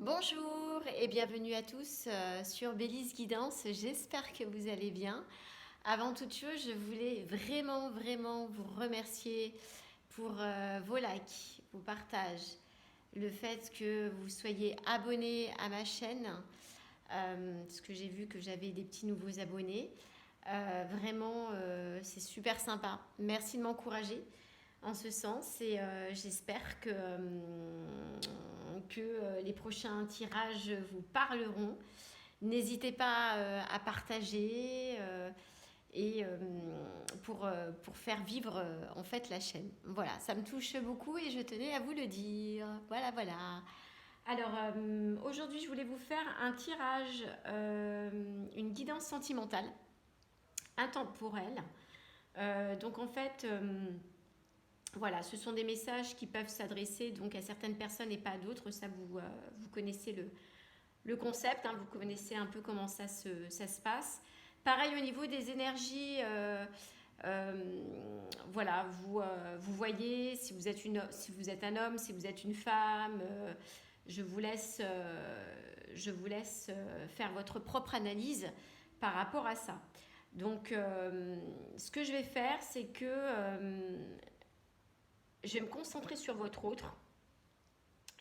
Bonjour et bienvenue à tous sur Bélise Guidance. J'espère que vous allez bien. Avant toute chose, je voulais vraiment vous remercier pour vos likes, vos partages, le fait que vous soyez abonnés à ma chaîne, parce que j'ai vu que j'avais des petits nouveaux abonnés. Vraiment, c'est super sympa. Merci de m'encourager en ce sens et j'espère que les prochains tirages vous parleront. N'hésitez pas à partager et pour faire vivre en fait la chaîne. Voilà, ça me touche beaucoup et je tenais à vous le dire. Voilà. Alors aujourd'hui, je voulais vous faire un tirage, une guidance sentimentale, intemporelle. Donc en fait, voilà, ce sont des messages qui peuvent s'adresser donc à certaines personnes et pas à d'autres. Ça, vous connaissez le concept, hein, vous connaissez un peu comment ça se passe. Pareil au niveau des énergies, voilà, vous voyez si vous êtes un homme, si vous êtes une femme. Je vous laisse faire votre propre analyse par rapport à ça. Donc, ce que je vais faire, c'est que je vais me concentrer sur votre autre.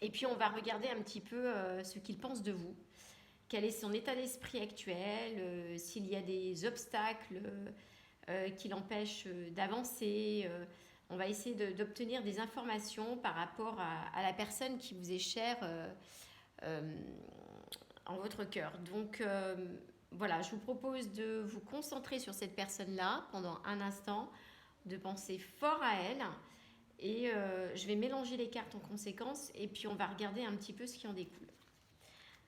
Et puis, on va regarder un petit peu ce qu'il pense de vous. Quel est son état d'esprit actuel, s'il y a des obstacles qui l'empêchent d'avancer. On va essayer d'obtenir des informations par rapport à la personne qui vous est chère euh, en votre cœur. Donc voilà, je vous propose de vous concentrer sur cette personne-là pendant un instant, de penser fort à elle. Et je vais mélanger les cartes en conséquence et puis on va regarder un petit peu ce qui en découle.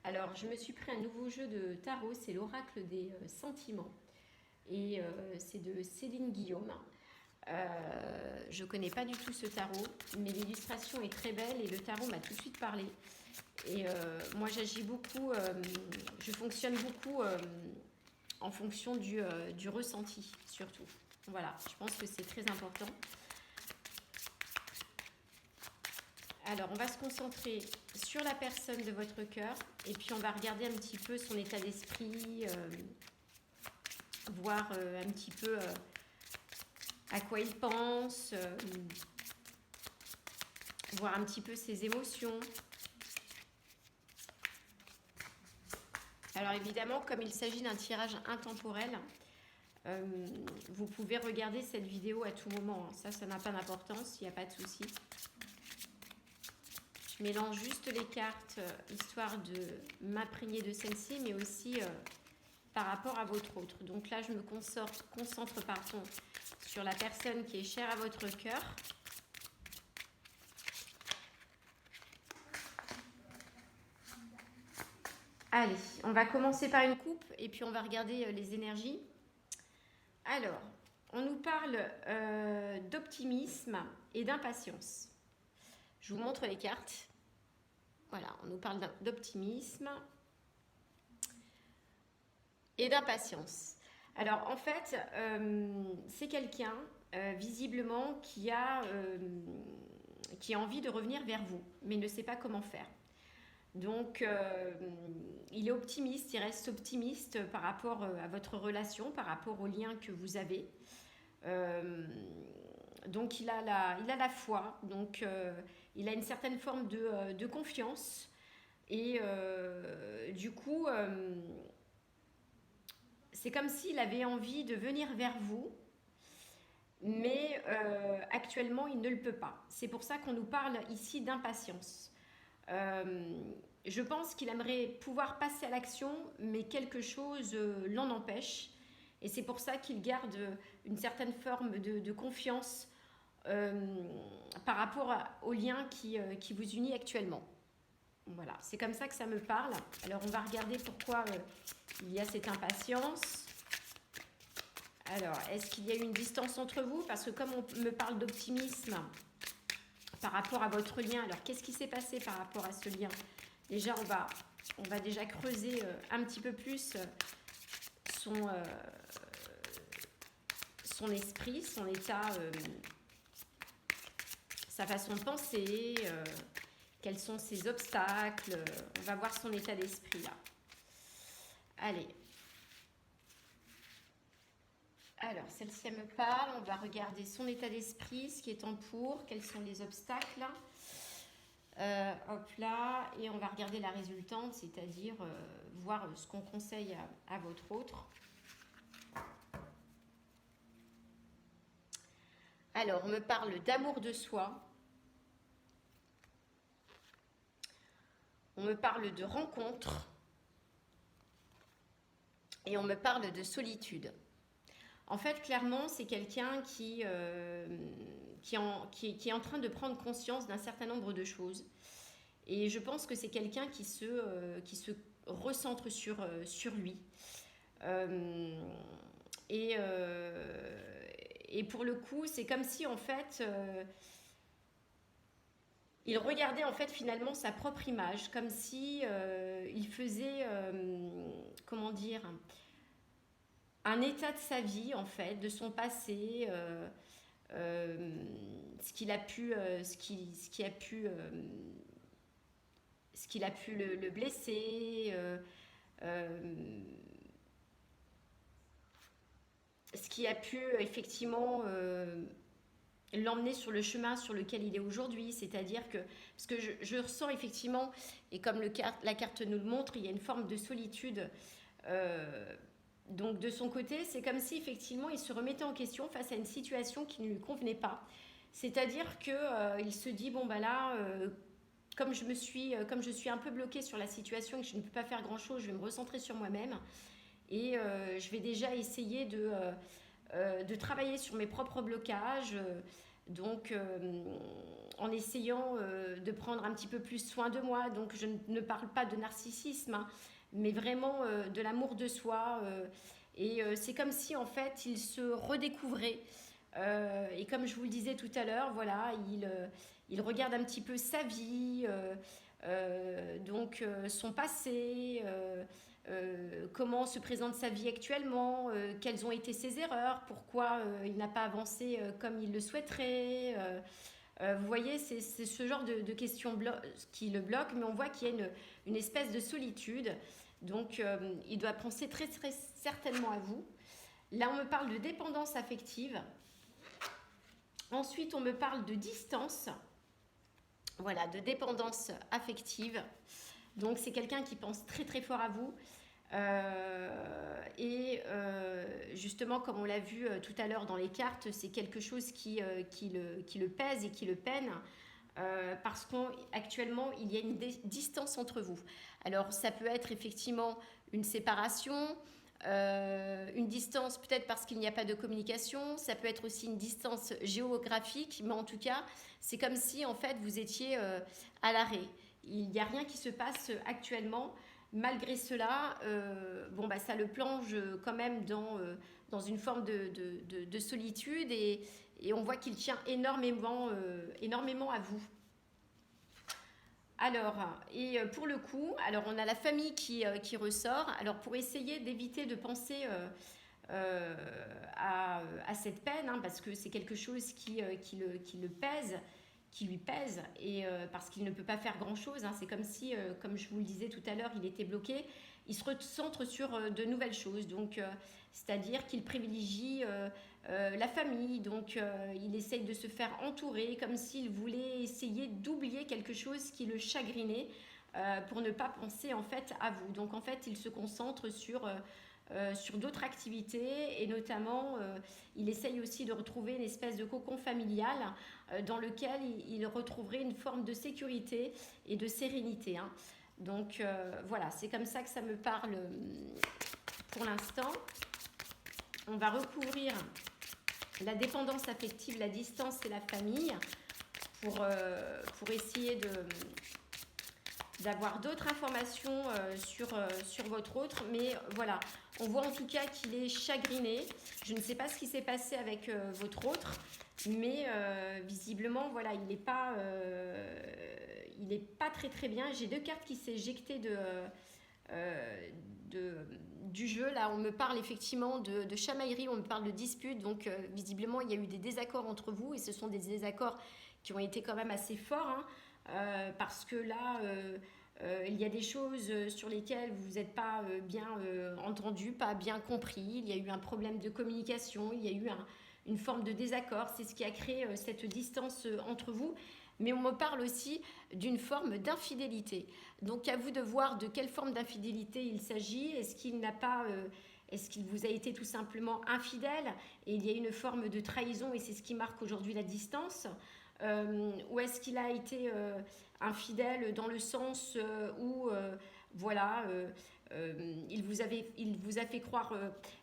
Alors, je me suis pris un nouveau jeu de tarot, c'est l'oracle des sentiments. Et c'est de Céline Guillaume. Je ne connais pas du tout ce tarot, mais l'illustration est très belle et le tarot m'a tout de suite parlé. Et moi, j'agis beaucoup, je fonctionne beaucoup en fonction du ressenti, surtout. Voilà, je pense que c'est très important. Alors, on va se concentrer sur la personne de votre cœur et puis on va regarder un petit peu son état d'esprit, voir un petit peu à quoi il pense, voir un petit peu ses émotions. Alors évidemment, comme il s'agit d'un tirage intemporel, vous pouvez regarder cette vidéo à tout moment. Ça n'a pas d'importance, il n'y a pas de souci. Je mélange juste les cartes, histoire de m'imprégner de celle-ci, mais aussi par rapport à votre autre. Donc là, je me concentre pardon, sur la personne qui est chère à votre cœur. Allez, on va commencer par une coupe et puis on va regarder les énergies. Alors, on nous parle d'optimisme et d'impatience. Je vous montre les cartes. Voilà, on nous parle d'optimisme et d'impatience. Alors, en fait, c'est quelqu'un, visiblement, qui a envie de revenir vers vous, mais ne sait pas comment faire. Donc, il est optimiste, il reste optimiste par rapport à votre relation, par rapport au lien que vous avez. Donc, il a la foi, donc il a une certaine forme de confiance. Et du coup, c'est comme s'il avait envie de venir vers vous, mais actuellement, il ne le peut pas. C'est pour ça qu'on nous parle ici d'impatience. Euh, je pense qu'il aimerait pouvoir passer à l'action, mais quelque chose l'en empêche. Et c'est pour ça qu'il garde une certaine forme de confiance euh, par rapport au lien qui vous unit actuellement. Voilà, c'est comme ça que ça me parle. Alors, on va regarder pourquoi il y a cette impatience. Alors, est-ce qu'il y a eu une distance entre vous? Parce que comme on me parle d'optimisme par rapport à votre lien, alors qu'est-ce qui s'est passé par rapport à ce lien? Déjà, on va déjà creuser un petit peu plus son esprit, son état, sa façon de penser, Quels sont ses obstacles? On va voir son état d'esprit là. Allez. Alors, celle-ci, elle me parle. On va regarder son état d'esprit, ce qui est en pour, quels sont les obstacles. Hop là. Et on va regarder la résultante, c'est-à-dire voir ce qu'on conseille à votre autre. Alors, on me parle d'amour de soi. On me parle de rencontre. Et on me parle de solitude. En fait, clairement, c'est quelqu'un qui est en train de prendre conscience d'un certain nombre de choses. Et je pense que c'est quelqu'un qui se recentre sur lui. Et pour le coup, c'est comme si, en fait, il regardait, en fait, finalement, sa propre image, comme si il faisait, comment dire, un état de sa vie, en fait, de son passé, ce qu'il a pu, ce qu'il a pu le blesser, ce qui a pu effectivement l'emmener sur le chemin sur lequel il est aujourd'hui. C'est-à-dire que, parce que je ressens effectivement, et comme la carte nous le montre, il y a une forme de solitude. Donc de son côté, c'est comme si effectivement il se remettait en question face à une situation qui ne lui convenait pas. C'est-à-dire que il se dit bon bah là, comme je suis un peu bloquée sur la situation et que je ne peux pas faire grand-chose, je vais me recentrer sur moi-même et je vais déjà essayer de travailler sur mes propres blocages. Donc en essayant de prendre un petit peu plus soin de moi. Donc je ne parle pas de narcissisme, hein, mais vraiment de l'amour de soi. Et c'est comme si en fait il se redécouvrait. Et comme je vous le disais tout à l'heure, voilà, il regarde un petit peu sa vie, donc son passé, comment se présente sa vie actuellement, quelles ont été ses erreurs, pourquoi il n'a pas avancé comme il le souhaiterait. Vous voyez, c'est ce genre de questions qui le bloquent, mais on voit qu'il y a une espèce de solitude. Donc, il doit penser très, très certainement à vous. Là, on me parle de dépendance affective. Ensuite, on me parle de distance. Voilà, de dépendance affective. Donc, c'est quelqu'un qui pense très, très fort à vous. Justement, comme on l'a vu tout à l'heure dans les cartes, c'est quelque chose qui le pèse et qui le peine. Parce qu'actuellement, il y a une distance entre vous. Alors, ça peut être effectivement une séparation, une distance peut-être parce qu'il n'y a pas de communication, ça peut être aussi une distance géographique, mais en tout cas, c'est comme si en fait vous étiez à l'arrêt. Il n'y a rien qui se passe actuellement. Malgré cela, bon, bah, ça le plonge quand même dans une forme de solitude et on voit qu'il tient énormément à vous. Alors, et pour le coup, alors on a la famille qui ressort. Alors pour essayer d'éviter de penser à cette peine, hein, parce que c'est quelque chose qui le pèse, qui lui pèse, et parce qu'il ne peut pas faire grand-chose. Hein. C'est comme si, comme je vous le disais tout à l'heure, il était bloqué. Il se recentre sur de nouvelles choses. Donc, c'est-à-dire qu'il privilégie la famille. Donc, il essaye de se faire entourer, comme s'il voulait essayer d'oublier quelque chose qui le chagrinait pour ne pas penser en fait à vous. Donc, en fait, il se concentre sur d'autres activités et notamment il essaye aussi de retrouver une espèce de cocon familial dans lequel il retrouverait une forme de sécurité et de sérénité. Hein. Donc voilà, c'est comme ça que ça me parle pour l'instant. On va recouvrir la dépendance affective, la distance et la famille pour essayer d'avoir d'autres informations sur votre autre. Mais voilà, on voit en tout cas qu'il est chagriné. Je ne sais pas ce qui s'est passé avec votre autre, mais visiblement, voilà, il n'est pas très très bien. J'ai deux cartes qui s'est éjectées du jeu. Là, on me parle effectivement de chamaillerie, on me parle de dispute. Donc, visiblement, il y a eu des désaccords entre vous et ce sont des désaccords qui ont été quand même assez forts. Hein. parce que là, il y a des choses sur lesquelles vous n'êtes pas bien entendu, pas bien compris. Il y a eu un problème de communication, il y a eu une forme de désaccord. C'est ce qui a créé cette distance entre vous. Mais on me parle aussi d'une forme d'infidélité. Donc à vous de voir de quelle forme d'infidélité il s'agit. Est-ce qu'il vous a été tout simplement infidèle et il y a une forme de trahison et c'est ce qui marque aujourd'hui la distance, ou est-ce qu'il a été infidèle dans le sens où voilà, il vous a fait croire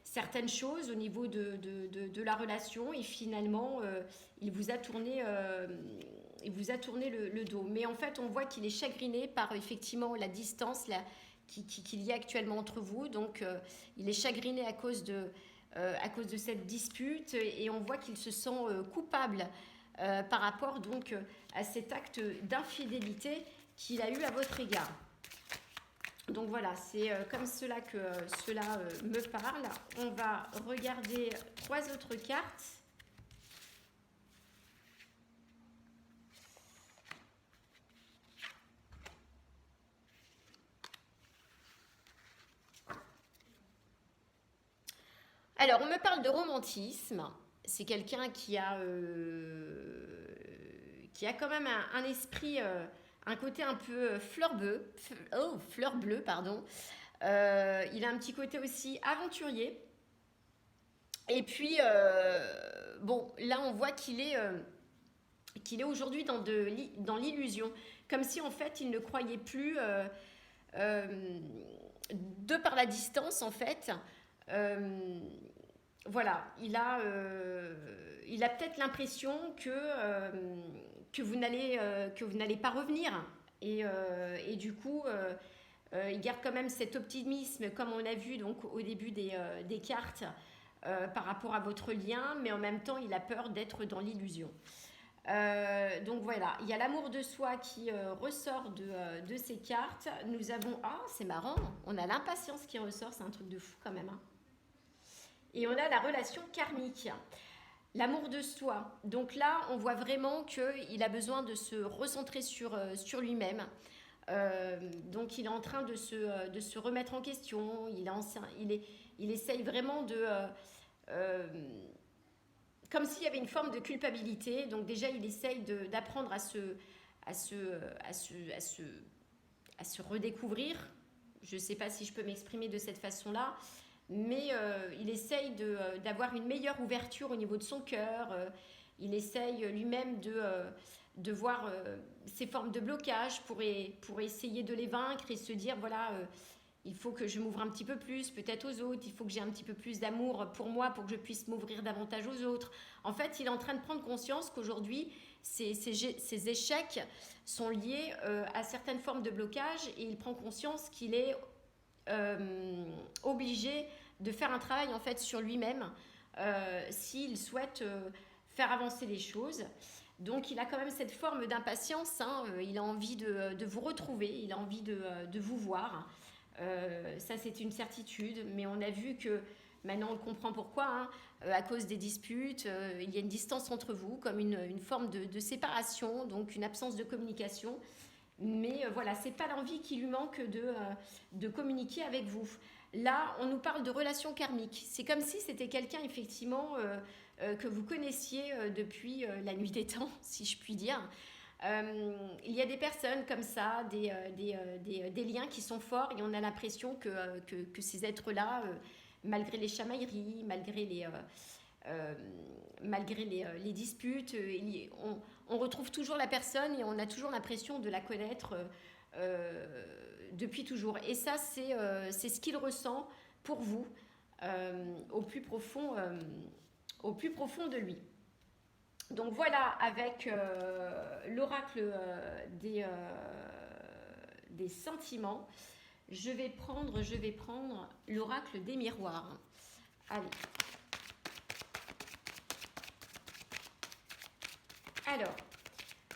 certaines choses au niveau de la relation et finalement il vous a tourné, le dos. Mais en fait, on voit qu'il est chagriné par effectivement la distance qu'il y a actuellement entre vous. Donc, il est chagriné à cause de cette dispute et on voit qu'il se sent coupable par rapport donc à cet acte d'infidélité qu'il a eu à votre égard. Donc voilà, c'est comme cela que cela me parle. On va regarder 3 autres cartes. Alors, on me parle de romantisme. C'est quelqu'un qui a quand même un esprit, un côté un peu fleur bleue, pardon. Il a un petit côté aussi aventurier. Et puis, bon, là, on voit qu'il est aujourd'hui dans l'illusion. Comme si, en fait, il ne croyait plus, de par la distance, en fait, voilà, il a peut-être l'impression que vous n'allez pas revenir. Et du coup, il garde quand même cet optimisme, comme on a vu donc, au début des cartes, par rapport à votre lien, mais en même temps, il a peur d'être dans l'illusion. Donc voilà, il y a l'amour de soi qui ressort de ces cartes. Nous avons... Ah, c'est marrant, on a l'impatience qui ressort, c'est un truc de fou quand même. Hein. Et on a la relation karmique. L'amour de soi. Donc là, on voit vraiment qu'il a besoin de se recentrer sur lui-même. Donc il est en train de se remettre en question. Il essaye vraiment comme s'il y avait une forme de culpabilité. Donc déjà, il essaye d'apprendre à se redécouvrir. Je ne sais pas si je peux m'exprimer de cette façon-là. Mais il essaye d'avoir une meilleure ouverture au niveau de son cœur. Il essaye lui-même de voir ces formes de blocage pour essayer de les vaincre et se dire, voilà, il faut que je m'ouvre un petit peu plus, peut-être aux autres, il faut que j'ai un petit peu plus d'amour pour moi pour que je puisse m'ouvrir davantage aux autres. En fait, il est en train de prendre conscience qu'aujourd'hui, ces échecs sont liés à certaines formes de blocage et il prend conscience qu'il est obligé de faire un travail en fait sur lui-même s'il souhaite faire avancer les choses. Donc il a quand même cette forme d'impatience, hein, il a envie de vous retrouver, il a envie de vous voir. Ça c'est une certitude, mais on a vu que maintenant on comprend pourquoi, hein, à cause des disputes, il y a une distance entre vous, comme une forme de séparation, donc une absence de communication. Mais voilà, c'est pas l'envie qui lui manque de communiquer avec vous. Là, on nous parle de relations karmiques. C'est comme si c'était quelqu'un, effectivement, que vous connaissiez depuis la nuit des temps, si je puis dire. Il y a des personnes comme ça, des liens qui sont forts et on a l'impression que ces êtres-là, malgré les chamailleries, malgré les disputes, on retrouve toujours la personne et on a toujours l'impression de la connaître depuis toujours. Et ça, c'est ce qu'il ressent pour vous au plus profond de lui. Donc voilà, avec l'oracle des sentiments, je vais prendre l'oracle des miroirs. Allez. Alors,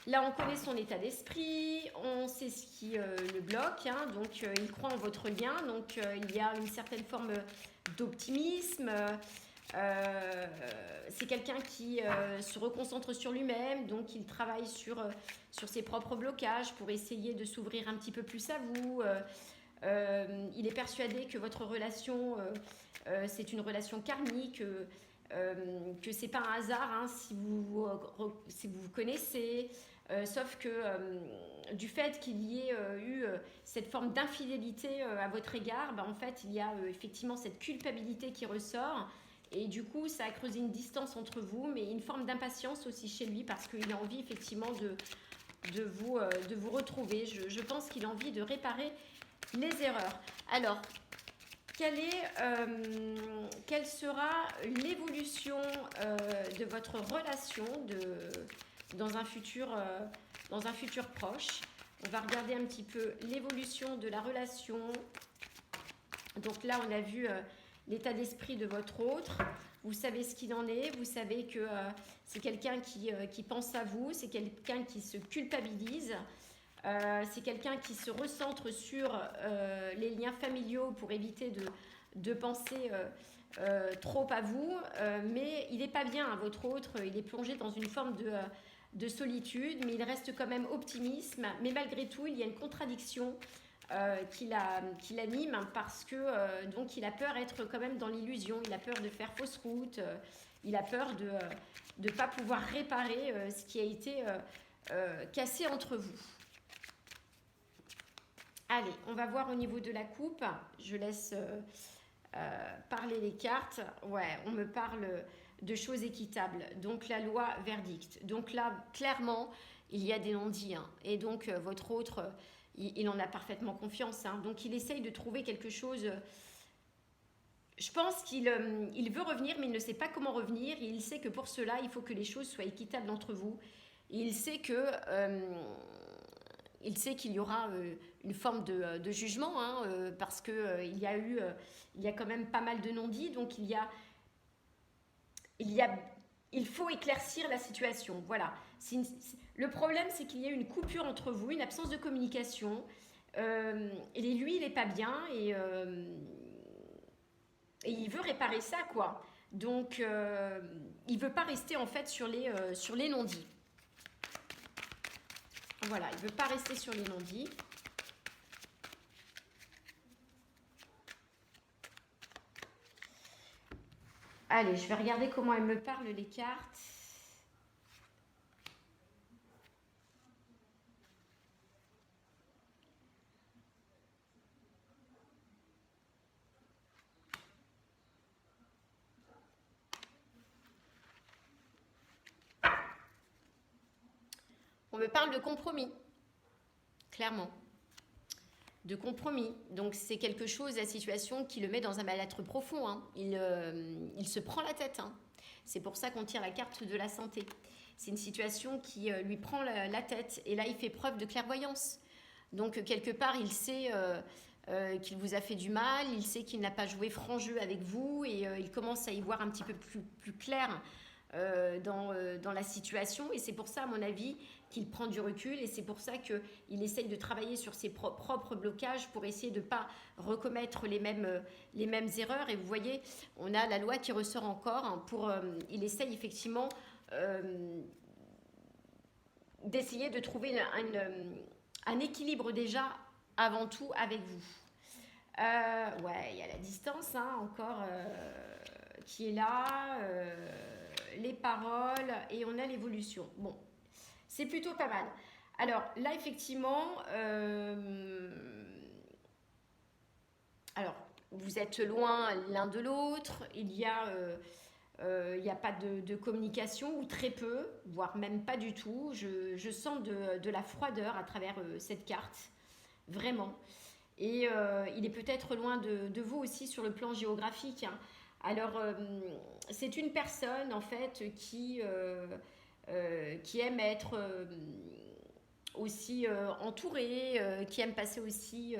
là, on connaît son état d'esprit, on sait ce qui le bloque, hein, donc il croit en votre lien, donc il y a une certaine forme d'optimisme, Euh, c'est quelqu'un qui se reconcentre sur lui-même, donc il travaille sur ses propres blocages pour essayer de s'ouvrir un petit peu plus à vous. Il est persuadé que votre relation, c'est une relation karmique, que c'est pas un hasard hein, si vous vous connaissez. Sauf que du fait qu'il y ait eu cette forme d'infidélité à votre égard, bah, en fait, il y a effectivement cette culpabilité qui ressort. Et du coup, ça a creusé une distance entre vous, mais une forme d'impatience aussi chez lui parce qu'il a envie effectivement de vous retrouver. Je pense qu'il a envie de réparer les erreurs. Alors, quelle sera l'évolution de votre relation dans un futur proche? On va regarder un petit peu l'évolution de la relation. Donc là, on a vu l'état d'esprit de votre autre. Vous savez ce qu'il en est. Vous savez que c'est quelqu'un qui pense à vous. C'est quelqu'un qui se culpabilise. C'est quelqu'un qui se recentre sur les liens familiaux pour éviter de penser trop à vous. Mais il n'est pas bien, hein, votre autre. Il est plongé dans une forme de solitude, mais il reste quand même optimiste. Mais malgré tout, il y a une contradiction qui l'anime parce que donc il a peur d'être quand même dans l'illusion. Il a peur de faire fausse route. Il a peur de ne pas pouvoir réparer ce qui a été cassé entre vous. Allez, on va voir au niveau de la coupe. Je laisse parler les cartes. Ouais, on me parle de choses équitables. Donc la loi verdict. Donc là, clairement, il y a des non-dits. Hein. Et donc votre autre, il en a parfaitement confiance. Hein. Donc il essaye de trouver quelque chose. Je pense qu'il il veut revenir, mais il ne sait pas comment revenir. Et il sait que pour cela, il faut que les choses soient équitables entre vous. Et il sait que il sait qu'il y aura une forme de jugement, hein, parce que il y a quand même pas mal de non-dits, donc il y a, il faut éclaircir la situation. Voilà. Le problème, c'est qu'il y a une coupure entre vous, une absence de communication. Et lui, il n'est pas bien et il veut réparer ça, quoi. Donc, il veut pas rester en fait sur les non-dits. Voilà, il veut pas rester sur les non-dits. Allez, je vais regarder comment elles me parlent les cartes. On me parle de compromis, clairement. De compromis. Donc c'est quelque chose, la situation, qui le met dans un mal-être profond. Hein. Il se prend la tête. Hein. C'est pour ça qu'on tire la carte de la santé. C'est une situation qui lui prend la tête. Et là, il fait preuve de clairvoyance. Donc quelque part, il sait qu'il vous a fait du mal, il sait qu'il n'a pas joué franc jeu avec vous et il commence à y voir un petit peu plus clair dans la situation. Et c'est pour ça, à mon avis, qu'il prend du recul et c'est pour ça qu'il essaye de travailler sur ses propres blocages pour essayer de ne pas recommettre les mêmes erreurs. Et vous voyez, on a la loi qui ressort encore. Hein, il essaye effectivement d'essayer de trouver un équilibre déjà avant tout avec vous. Ouais, il y a la distance hein, encore qui est là, les paroles et on a l'évolution. Bon, c'est plutôt pas mal. Alors là, effectivement, alors vous êtes loin l'un de l'autre. Il y a pas de communication ou très peu, voire même pas du tout. Je sens de la froideur à travers cette carte, vraiment. Et il est peut-être loin de vous aussi sur le plan géographique. Hein. Alors, c'est une personne en fait qui aime être aussi entourée, qui aime passer aussi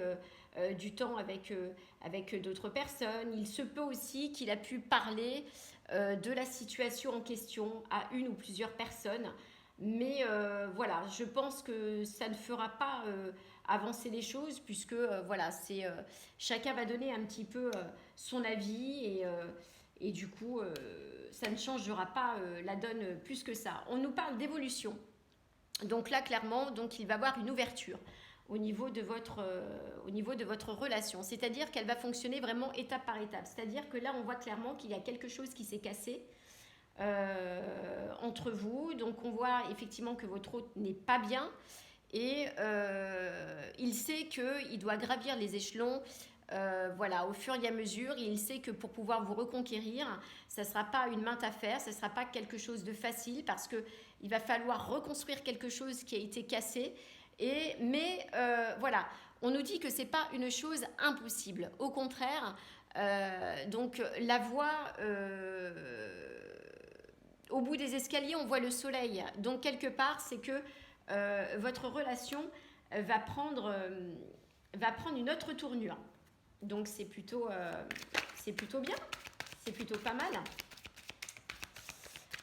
du temps avec d'autres personnes. Il se peut aussi qu'il a pu parler de la situation en question à une ou plusieurs personnes. Mais voilà, je pense que ça ne fera pas avancer les choses puisque voilà, chacun va donner un petit peu son avis Et du coup, ça ne changera pas la donne plus que ça. On nous parle d'évolution. Donc là, clairement, donc, il va y avoir une ouverture au niveau de votre relation. C'est-à-dire qu'elle va fonctionner vraiment étape par étape. C'est-à-dire que là, on voit clairement qu'il y a quelque chose qui s'est cassé entre vous. Donc on voit effectivement que votre hôte n'est pas bien et il sait qu'il doit gravir les échelons. Voilà, au fur et à mesure, il sait que pour pouvoir vous reconquérir, ça ne sera pas une mince affaire, ça ne sera pas quelque chose de facile parce que il va falloir reconstruire quelque chose qui a été cassé. Mais voilà, on nous dit que c'est pas une chose impossible. Au contraire, donc la voie au bout des escaliers, on voit le soleil. Donc quelque part, c'est que votre relation va prendre une autre tournure. Donc c'est plutôt bien, c'est plutôt pas mal.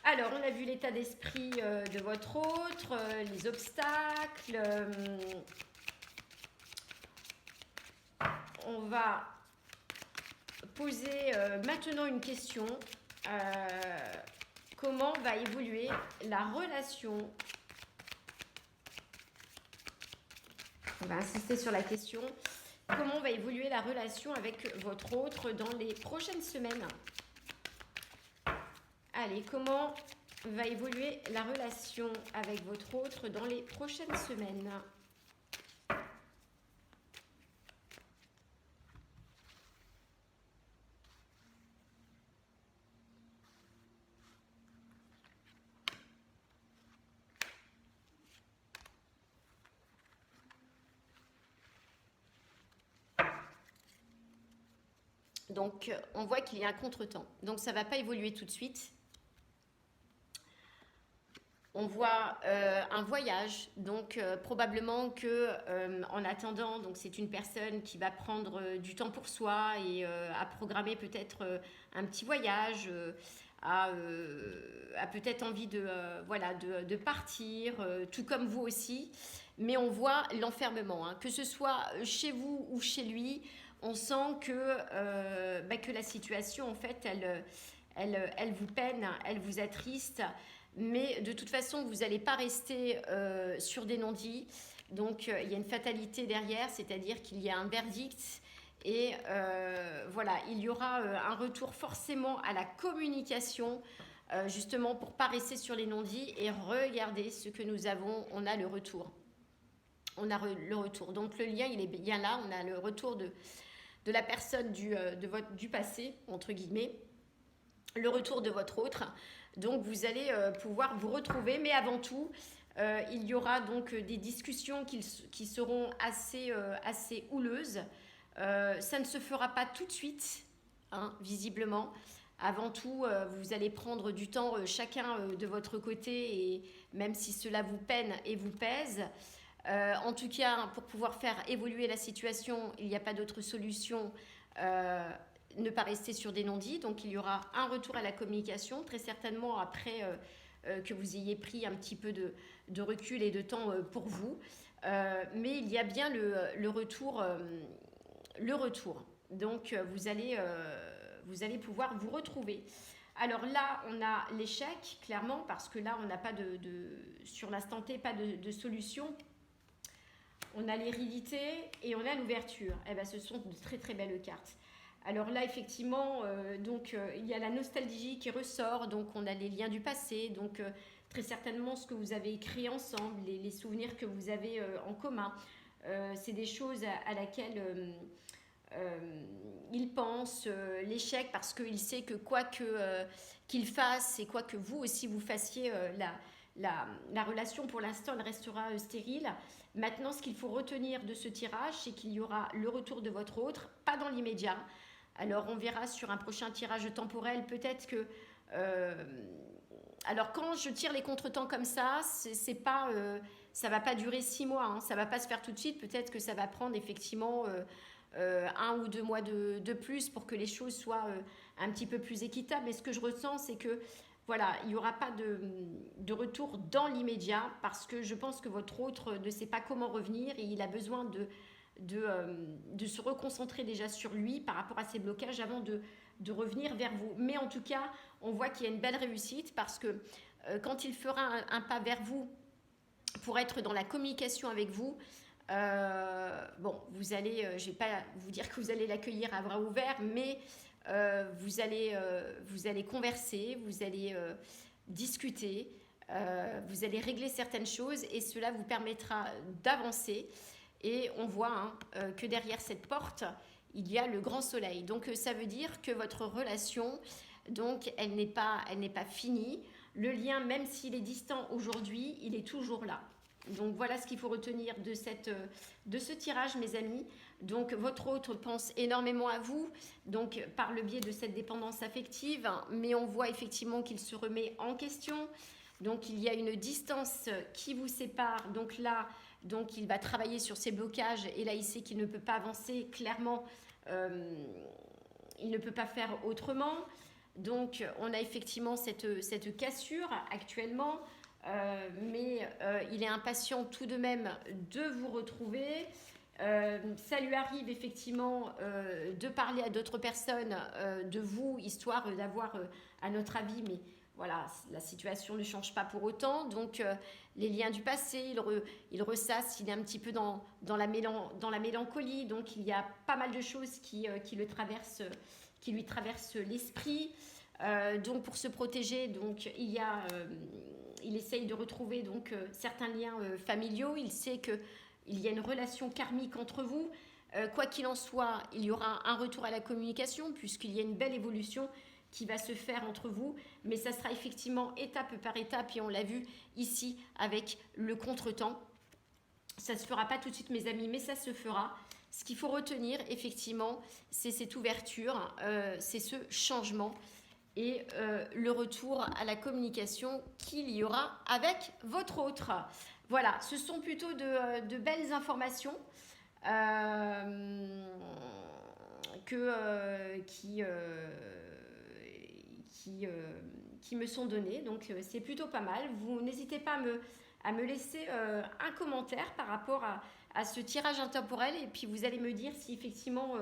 Alors, on a vu l'état d'esprit de votre autre, les obstacles. On va poser maintenant une question. Comment va évoluer la relation? On va insister sur la question. Comment va évoluer la relation avec votre autre dans les prochaines semaines? Allez, comment va évoluer la relation avec votre autre dans les prochaines semaines? Donc, on voit qu'il y a un contretemps. Donc, ça ne va pas évoluer tout de suite. On voit un voyage, donc probablement que en attendant, donc c'est une personne qui va prendre du temps pour soi et à programmer peut-être un petit voyage, a peut-être envie de voilà de partir, tout comme vous aussi. Mais on voit l'enfermement, hein, que ce soit chez vous ou chez lui, on sent que la situation en fait elle vous peine, elle vous attriste. Mais de toute façon, vous n'allez pas rester sur des non-dits. Donc, il y a une fatalité derrière, c'est-à-dire qu'il y a un verdict. Et voilà, il y aura un retour forcément à la communication, justement pour ne pas rester sur les non-dits. Et regardez ce que nous avons, on a le retour. On a le retour. Donc, le lien, il est bien là. On a le retour de la personne du passé, entre guillemets. Le retour de votre autre. Donc vous allez pouvoir vous retrouver, mais avant tout, il y aura donc des discussions qui seront assez houleuses. Ça ne se fera pas tout de suite, hein, visiblement. Avant tout, vous allez prendre du temps chacun de votre côté, et même si cela vous peine et vous pèse. En tout cas, pour pouvoir faire évoluer la situation, il n'y a pas d'autre solution. Ne pas rester sur des non-dits. Donc il y aura un retour à la communication, très certainement après que vous ayez pris un petit peu de recul et de temps pour vous. Mais il y a bien le retour. Donc vous allez pouvoir vous retrouver. Alors là, on a l'échec, clairement, parce que là, on n'a pas sur l'instant T, pas de solution. On a l'hérédité et on a l'ouverture. Eh ben, ce sont de très très belles cartes. Alors là, effectivement, il y a la nostalgie qui ressort, donc on a les liens du passé, donc très certainement ce que vous avez écrit ensemble, les souvenirs que vous avez en commun. C'est des choses à laquelle il pense, l'échec, parce qu'il sait que quoi qu'il fasse et quoi que vous aussi vous fassiez, la relation pour l'instant elle restera stérile. Maintenant, ce qu'il faut retenir de ce tirage, c'est qu'il y aura le retour de votre autre, pas dans l'immédiat. Alors on verra sur un prochain tirage temporel, peut-être que... alors quand je tire les contretemps comme ça, c'est pas, ça va pas durer 6 mois, hein, ça va pas se faire tout de suite, peut-être que ça va prendre effectivement 1 ou 2 mois de plus pour que les choses soient un petit peu plus équitables. Mais ce que je ressens, c'est que voilà, il n'y aura pas de retour dans l'immédiat, parce que je pense que votre autre ne sait pas comment revenir et il a besoin de se reconcentrer déjà sur lui par rapport à ses blocages avant de revenir vers vous. Mais en tout cas, on voit qu'il y a une belle réussite parce que quand il fera un pas vers vous pour être dans la communication avec vous, bon, vous allez, je ne vais pas vous dire que vous allez l'accueillir à bras ouverts, mais vous allez converser, vous allez discuter, vous allez régler certaines choses et cela vous permettra d'avancer. Et on voit que derrière cette porte, il y a le grand soleil. Donc ça veut dire que votre relation, donc, elle n'est pas finie. Le lien, même s'il est distant aujourd'hui, il est toujours là. Donc voilà ce qu'il faut retenir de ce tirage, mes amis. Donc votre autre pense énormément à vous, donc par le biais de cette dépendance affective, mais on voit effectivement qu'il se remet en question. Donc il y a une distance qui vous sépare. Donc là, donc il va travailler sur ses blocages et là il sait qu'il ne peut pas avancer clairement. Il ne peut pas faire autrement. Donc on a effectivement cette cassure actuellement. Mais il est impatient tout de même de vous retrouver. Ça lui arrive effectivement de parler à d'autres personnes de vous, histoire d'avoir un autre avis, mais voilà, la situation ne change pas pour autant. Donc les liens du passé, il ressasse, il est un petit peu dans la mélancolie. Donc il y a pas mal de choses qui lui traversent l'esprit. Donc pour se protéger, donc il essaye de retrouver donc certains liens familiaux. Il sait qu'il y a une relation karmique entre vous. Quoi qu'il en soit, il y aura un retour à la communication puisqu'il y a une belle évolution qui va se faire entre vous. Mais ça sera effectivement étape par étape et on l'a vu ici avec le contretemps. Ça ne se fera pas tout de suite, mes amis, mais ça se fera. Ce qu'il faut retenir, effectivement, c'est cette ouverture, c'est ce changement et le retour à la communication qu'il y aura avec votre autre. Voilà, ce sont plutôt de belles informations qui me sont données. Donc c'est plutôt pas mal. Vous n'hésitez pas à me laisser un commentaire par rapport à ce tirage intemporel et puis vous allez me dire si effectivement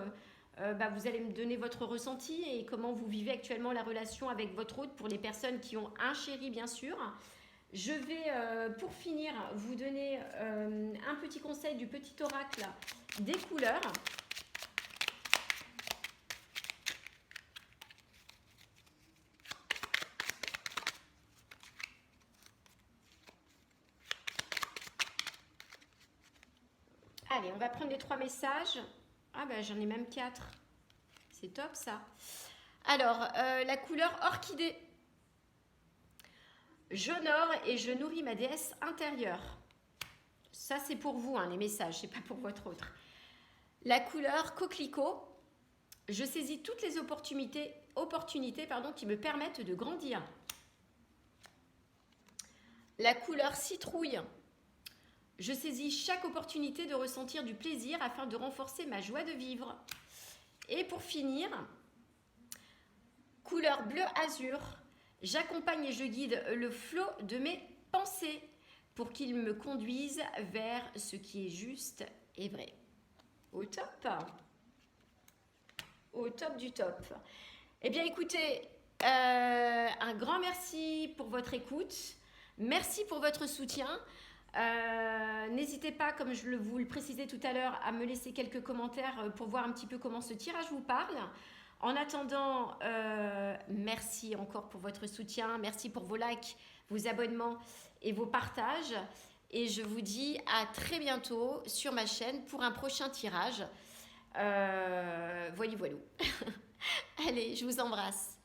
vous allez me donner votre ressenti et comment vous vivez actuellement la relation avec votre hôte pour les personnes qui ont un chéri bien sûr. Je vais pour finir vous donner un petit conseil du petit oracle des couleurs. Allez, on va prendre les 3 messages. Ah bah j'en ai même 4. C'est top ça. Alors, la couleur orchidée. J'honore et je nourris ma déesse intérieure. Ça c'est pour vous les messages, c'est pas pour votre autre. La couleur coquelicot. Je saisis toutes les opportunités qui me permettent de grandir. La couleur citrouille. Je saisis chaque opportunité de ressentir du plaisir afin de renforcer ma joie de vivre. Et pour finir, couleur bleu azur, j'accompagne et je guide le flot de mes pensées pour qu'il me conduise vers ce qui est juste et vrai. Au top. Au top du top. Eh bien écoutez, un grand merci pour votre écoute. Merci pour votre soutien. N'hésitez pas, comme je vous le précisais tout à l'heure, à me laisser quelques commentaires pour voir un petit peu comment ce tirage vous parle. En attendant, merci encore pour votre soutien, merci pour vos likes, vos abonnements et vos partages. Et je vous dis à très bientôt sur ma chaîne pour un prochain tirage. Voilà. Allez, je vous embrasse.